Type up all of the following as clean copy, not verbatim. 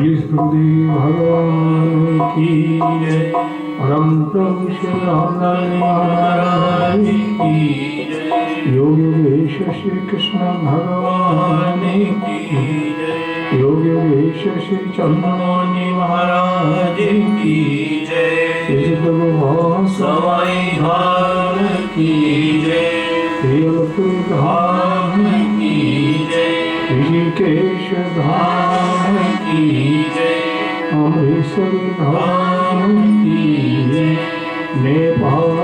बोली सुखदेव भगवान की जय। परम प्रभु श्री रामलाल महाराज की जय। योग योगेश्वर श्री कृष्ण भगवान की जय। योग योगेश्वर श्री चंद्रमौली महाराज की जय। सवाई धाम की जय। धाम की जय। ऋषिकेश धाम की जय। अमृतसर धाम की जय। नेपाल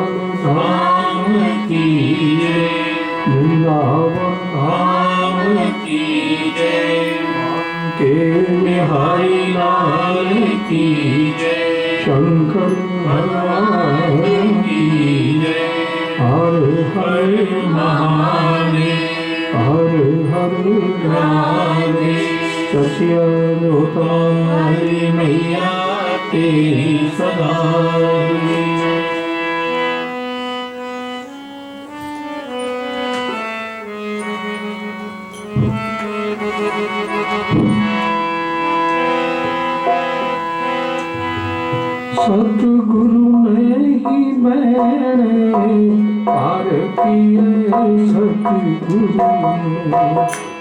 धाम की जय। वृंदावन धाम की जय। के बिहारी लाल की जय। शंकर भगवान की जय। हर हर महादेव हर हर राधे। सच्चिदानंद मैया तेरी सदा। सतगुरु ने ही मैंने पार किए। सतगुरु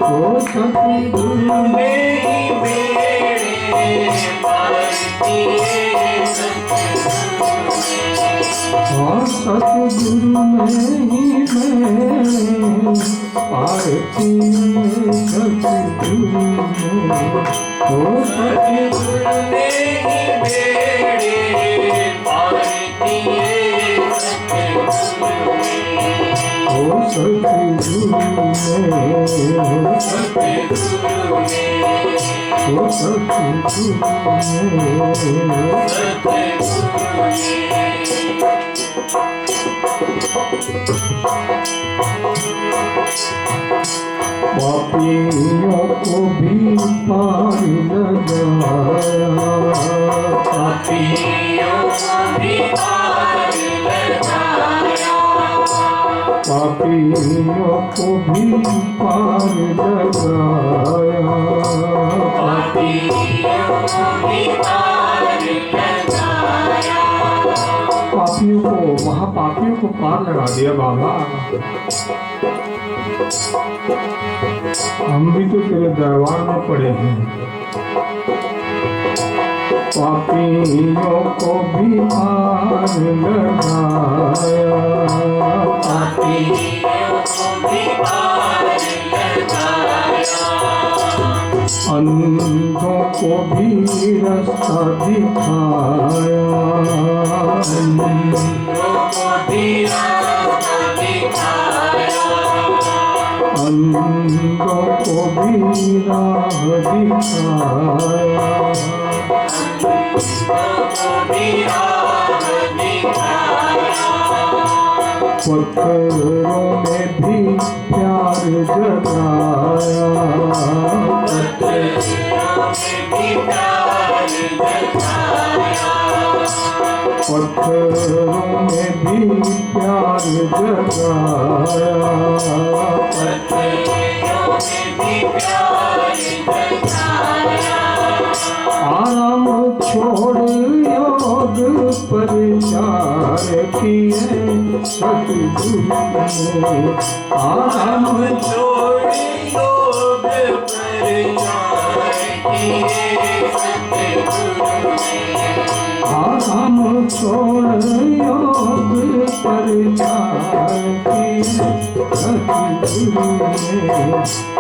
ओ सतगुरु ने ही मैंने पार किए। सतगुरु ने ही मैंने पार किए। सतगुरु ओ सतगुरु ने ही पापियों को भी पार लगाया। पापियों को भी पार लगाया। पापियों को भी पार लगाया। पापियों को भी पार लगाया। पापियों को महापापियों को पार लगा दिया बाबा। हम भी तो तेरे दरबार में पड़े हैं। पापियों को भी पार लगाया। पापियों को भी पार लगाया। अंधों को भी रास्ता दिखाया। अंधों को भी रास्ता दिखाया। अंधों को भी राह दिखाया। पत्थरों में भी प्यार जगाया। पत्थरों में भी प्यार जगाया। आराम छोड़ योग प्रचार किए। सतगुरु आराम छोड़ योग प्रचार किए। आराम छोड़ योग प्रचार किए। सतगुरु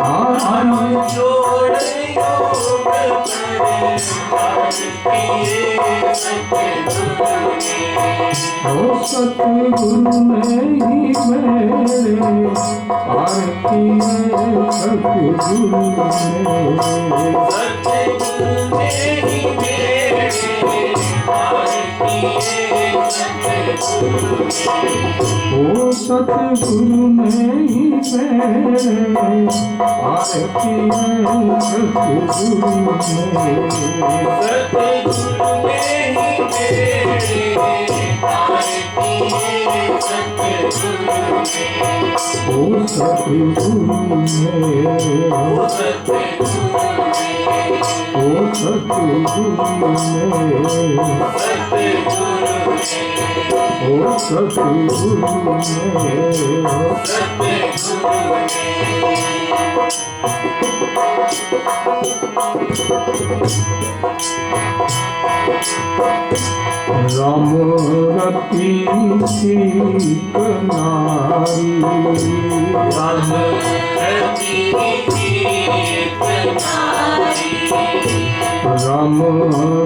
आराम छोड़ योग ओ सतगुरु ने ही मेरे पार किए। सतगुरु ने ही मेरे पार किए। ओ सतगुरु ने ही मेरे पार किए। सतगुरु ओ सतगुरु ओ सतगुरु ने, ओ सतगुरु राम रति सीत नारी, राम रति सीत नारी, राम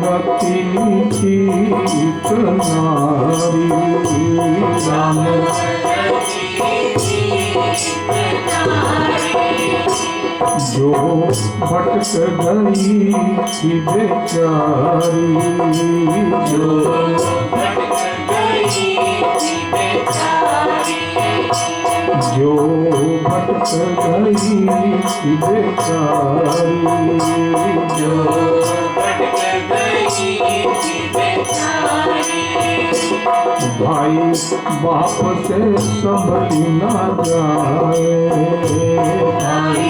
रति सीत नारी, राम जो भटक गई थी बेचारी, जो भटक गई थी बेचारी, जो भटक गई थी बेचारी, जो भटक गई थी बेचारी, भाई बाप से संभली ना जाए, भाई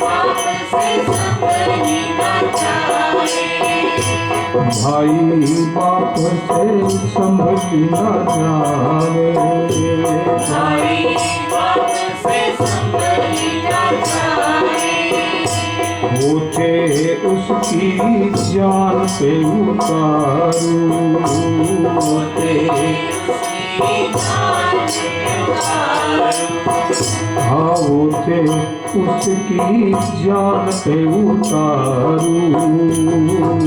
बाप से संभली ना जाए, भाई बाप से संभली ना जाए, भाई बाप से संभली ना जाए, होते उसकी जान पे उतारू, होते उसकी जान पे उतारू, हाँ होते उसकी जान पे उतारू,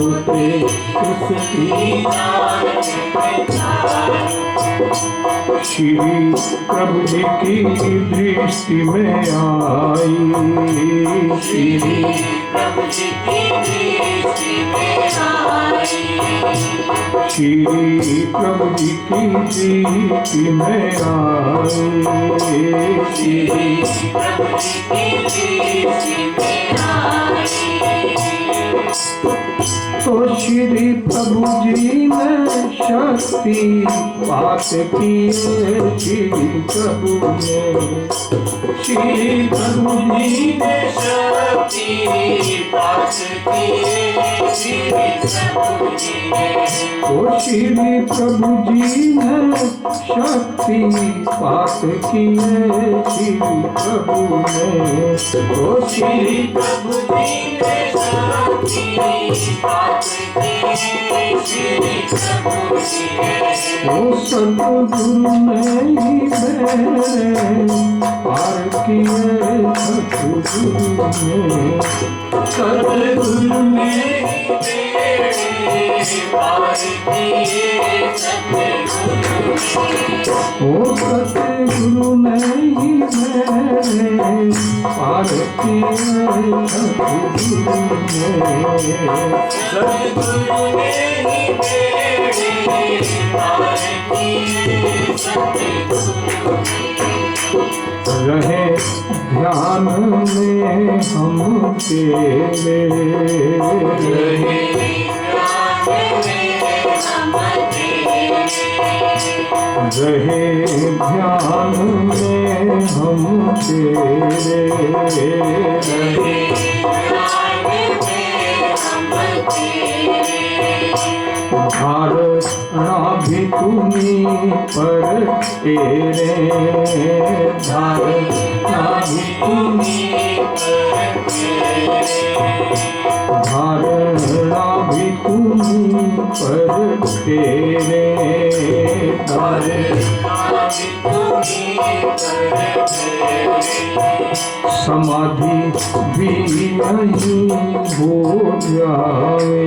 होते उसकी जान पे उतारू, श्री प्रभु जी की दृष्टि में आई, श्री प्रभु जी की दृष्टि में आई, श्री प्रभु जी की दृष्टि में आई, श्री प्रभु जी की दृष्टि में आई, तो श्री प्रभु जी ने शक्ति पात की, श्री प्रभु ने, श्री प्रभु जी ने शक्ति पात की, श्री प्रभु जी ने, ओ श्री प्रभु जी ने शक्ति पात की, श्री प्रभु ने, ओ श्री प्रभु जी ने शक्ति पात की, श्री प्रभु जी ने, ओ सतगुरु ने ही मेरे पार किए, सतगुरु ने, सतगुरु ने ही मेरे पार किए, सतगुरु ने, ओ सतगुरु ने ही मेरे पार किए, सतगुरु ने, सतगुरु ने ही मेरे पार किए, सतगुरु ने, रहे ध्यान में हम तेरे, रहे ध्यान में हम तेरे, रहे ध्यान में हम तेरे, रहे ध्यान में हम तेरे, धारणा भी तुम्हीं पर तेरे, धारणा भी तुम्हीं पर तेरे, धारणा भी तुम्हीं पर तेरे, धारणा भी तुम्हीं पर तेरे, समाधि भी यहीं हो जाए,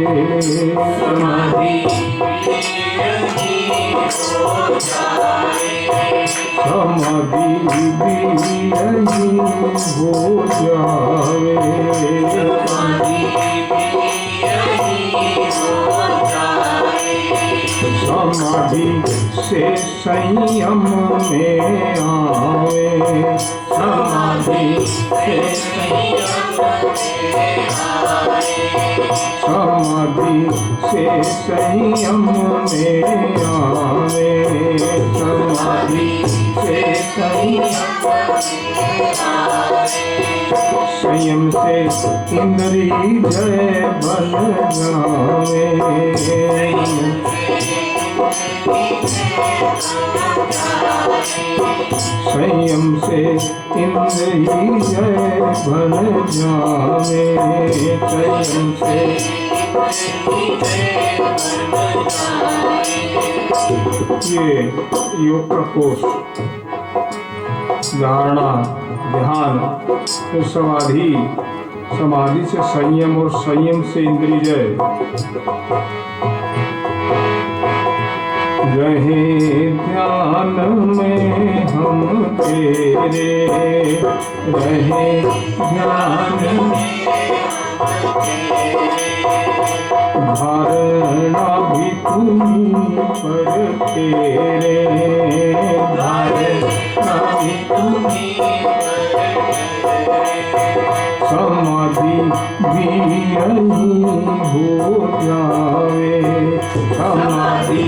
समाधि भी यहीं हो जाए, समाधि भी यहीं हो जाए, समाधि भी यहीं हो जाए, समाधि से संयम में आवे, समाधि से समाधि से संयम में आवे, समाधि से संयम से इंद्री जय बन जावे, संयम से इंद्री जय बन जावे, संयम से ये योग का कोष धारणा ध्यान तो समाधि, समाधि से संयम और संयम से इंद्रिय जय, रहे ध्यान में हम तेरे, रहे ध्यान में धारणा भी तुम्हीं पर तेरे, धारणा भी तुम्हीं समाधि भी यही हो जावे, समाधि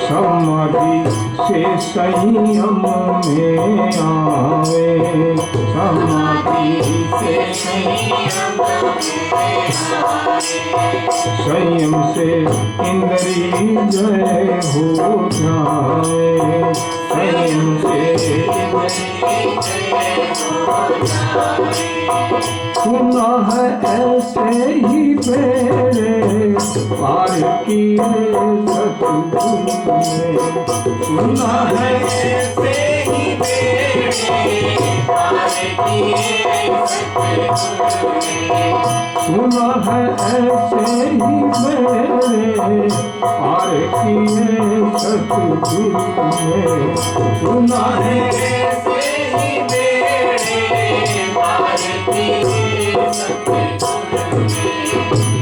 समाधि से संयम में आवे, समाधि से संयम से इंद्री जय हो जाए, संयम से सुना है ऐसे ही मेरे पार किए सतगुरु ने, सुना है ऐसे ही मेरे पार किए सतगुरु ने, सुना है ऐसे ही मेरे पार किए सतगुरु ने, सुना है ऐसे ही मेरे पार किए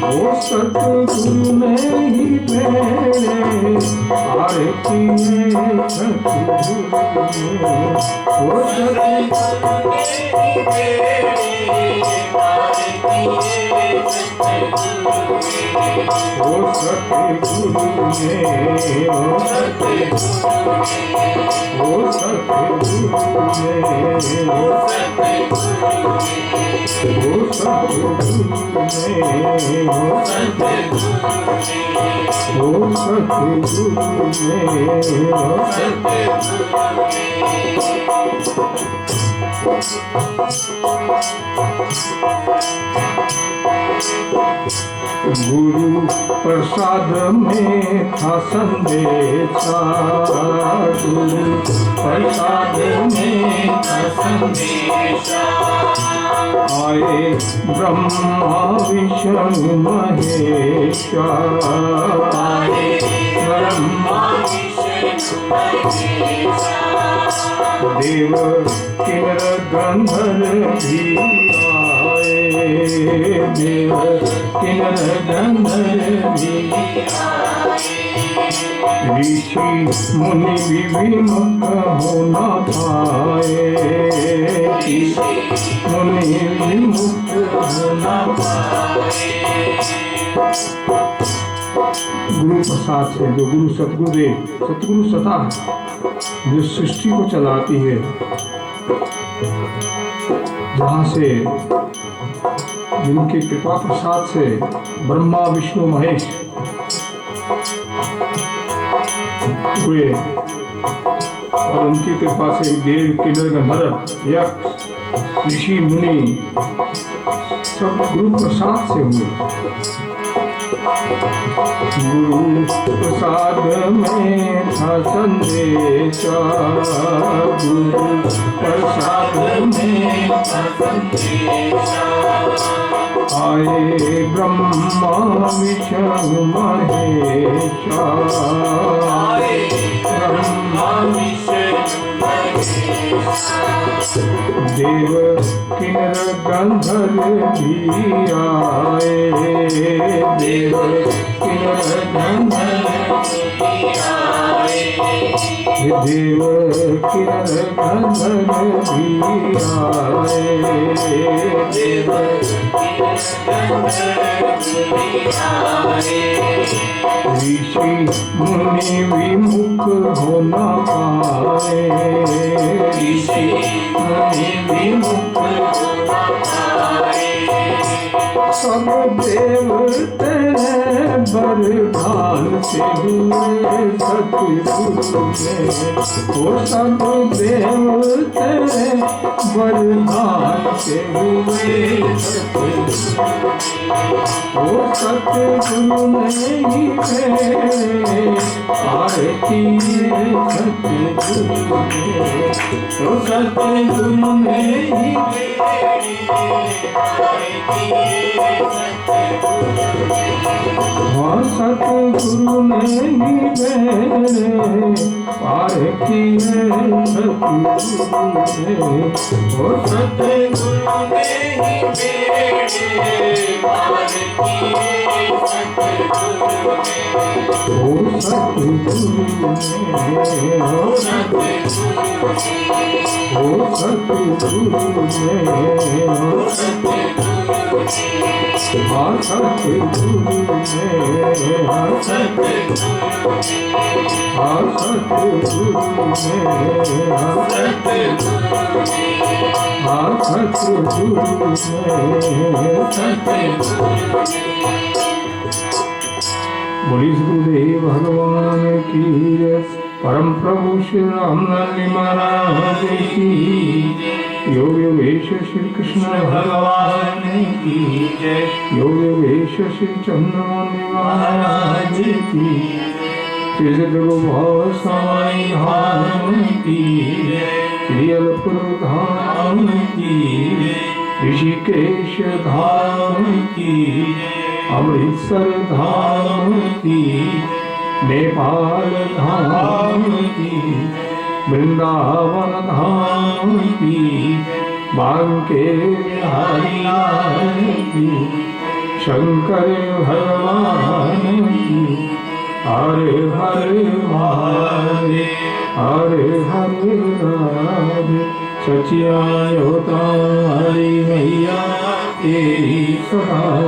वो सतगुरु ने ही मेरे पार किए सतगुरु ने, वो सतगुरु ने ही मेरे पार किए सतगुरु ने, वो सतगुरु ने, वो सतगुरु ने, वो गुरु प्रसाद में था संदेशा, गुरु प्रसाद में था संदेशा, आए ब्रह्मा विष्णु महेशा, आए ब्रह्मा विष्णु महेशा, देव किन्नर गंधर्व भी आए, देव किन्नर गंधर्व भी आए, ऋषि मुनि भी विमुख हो न पाए, मुनि विमुख हो न पाए। गुरु प्रसाद से जो गुरु सतगुरुदेव सतगुरु सता जो सृष्टि को चलाती है, जहाँ से जिनके कृपा प्रसाद से ब्रह्मा विष्णु महेश हुए और उनकी कृपा से देव किन्नर गंधर्व यक्ष ऋषि मुनि सब गुरु प्रसाद से हुए। गुरु प्रसाद में था संदेशा, गुरु प्रसाद में था संदेशा, आए ब्रह्मा विष्णु महेशा, आए ब्रह्मा विष्णु महेशा, देव किन्नर गंधर्व भी आए, देव किन्नर गंधर्व भी आए, देव किरण कंदन बिहारे देव ऋषि मुनि विमुख हो न पाए ऋषि मुनि विमुख हो न पाए सब देव तेरे बरदान से हुए सतगुरु में वो सब देव तेरे बरदान से हुए सतगुरु वो सतगुरु ने ही मेरे पार किए सतगुरु ने वो सतगुरु ने ही हाँ सतगुरु ने ही मेरे पार किए सतगुरु ने वो सतगुरु ने ही मेरे पार किए सतगुरु ने वो सतगुरु ने वो सतगुरु ने हाँ सतगुरु ने हाँ सतगुरु ने हाँ सतगुरु ने हाँ सतगुरु ने बोली गुरुदेव भगवान की जय। परम प्रभु श्री रामलाल महाराज की योग योगेश श्री कृष्ण भगवान की जय। योग योगेश श्री चंद्रमौली महाराज की श्री सदगुरुभाई धाम की श्री अलपुर धाम की ऋषिकेश धाम की अमृतसर धाम की नेपाल धाम की वृंदावन धाम की बांके बिहारी लाल की शंकर भगवान की हरे हरे हरे हरे हरे राधे सचिया होता हरी मैया तेरी सदा